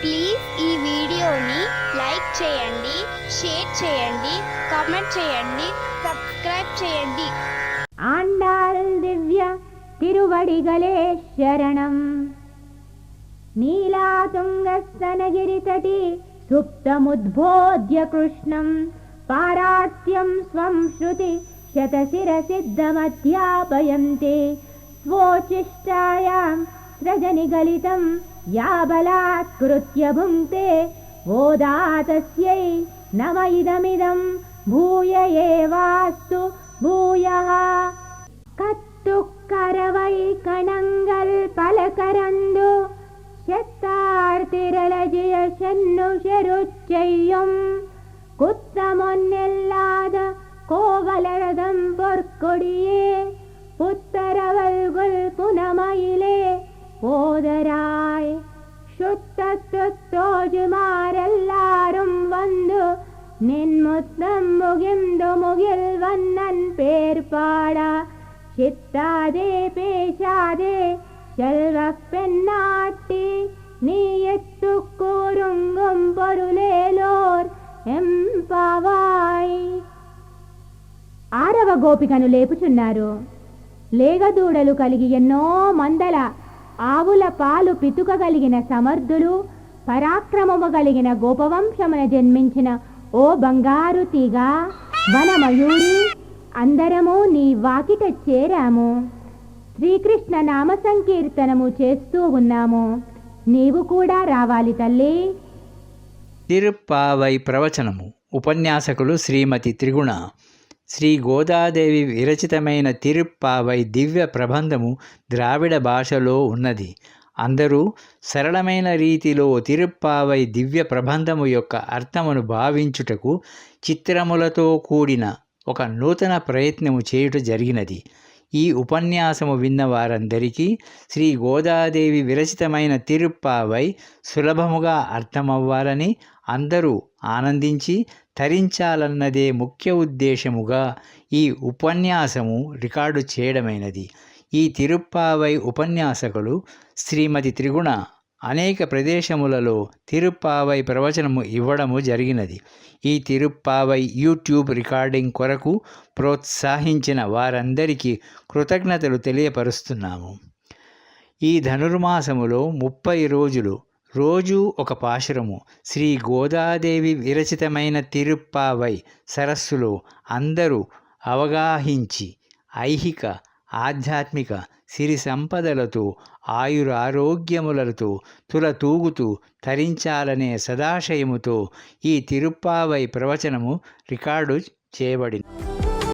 Please ఈ వీడియోని like చేయండి, షేర్ చేయండి, కామెంట్ చేయండి, సబ్స్క్రైబ్ చేయండి. ఆండాల్ దివ్య తిరువడిగలే శరణం. నీలాతుంగస్తనగిరితటి సుప్తముద్బోధ్య కృష్ణం పారాత్యం స్వం శృతి శతశిరసిద్ధమధ్యాపయంతే స్వోచిష్టాయాం సృజనిగలితం యా బలాత్కృత్య భుంక్తే ఓదాతస్యై నమ ఇదమిదం భూయ ఏవాస్తు భూయః. കത്തുക്കരവൈ കണങ്കൽ പലകരന്തു ചെത്താർത്തിരളജിയ ചെന്നു ചെരുച്ചെയ്യും കുത്തമൊന്നില്ലാത കോവലരഥം പൊർക്കൊടിയേ പുത്തരവൽകുൽ പുനമയിലേ പോതരായ് ശുദ്ധത്തോജുമാരെല്ലാരും വന്നു നിൻമുത്തം മുകിന്തു മുകിൽ വന്നൻ പേർ പാടാ ചിത്താതെ പേശാതെ ചെൽവ പെണ്ണാട്ടി നീ എത്തുകൂറുങ്കും പൊരുലേലോർ ఎంపావాయ్. ఆరవ గోపికను లేపుచున్నారు. లేగదూడలు కలిగి ఎన్నో మందల ఆవుల పాలు పితుకగలిగిన సమర్థులు, పరాక్రమము కలిగిన గోపవంశమున జన్మించిన ఓ బంగారు తీగ, వనమయూరి, అందరము నీ వాకిట చేరాము. శ్రీకృష్ణ నామ సంకీర్తనము చేస్తూ ఉన్నాము. నీవు కూడా రావాలి తల్లి. తిరుప్పావై ప్రవచనము. ఉపన్యాసకులు శ్రీమతి త్రిగుణ. శ్రీ గోదాదేవి విరచితమైన తిరుప్పావై దివ్య ప్రబంధము ద్రావిడ భాషలో ఉన్నది. అందరూ సరళమైన రీతిలో తిరుప్పావై దివ్య ప్రబంధము యొక్క అర్థమును భావించుటకు చిత్రములతో కూడిన ఒక నూతన ప్రయత్నము చేయుట జరిగినది. ఈ ఉపన్యాసము విన్న వారందరికీ శ్రీ గోదాదేవి విరచితమైన తిరుప్పావై సులభముగా అర్థమవ్వాలని, అందరూ ఆనందించి తరించాలన్నదే ముఖ్య ఉద్దేశముగా ఈ ఉపన్యాసము రికార్డు చేయడమైనది. ఈ తిరుప్పావై ఉపన్యాసకులు శ్రీమతి త్రిగుణ అనేక ప్రదేశములలో తిరుప్పావై ప్రవచనము ఇవ్వడము జరిగినది. ఈ తిరుప్పావై యూట్యూబ్ రికార్డింగ్ కొరకు ప్రోత్సహించిన వారందరికీ కృతజ్ఞతలు తెలియపరుస్తున్నాము. ఈ ధనుర్మాసములో 30 రోజులు రోజు ఒక పాశురము శ్రీ గోదాదేవి విరచితమైన తిరుప్పావై సరస్సులో అందరూ అవగాహించి ఐహిక ఆధ్యాత్మిక సిరి సంపదలతో ఆయురారోగ్యములతో తులతూగుతూ తరించాలనే సదాశయముతో ఈ తిరుప్పావై ప్రవచనము రికార్డు చేయబడింది.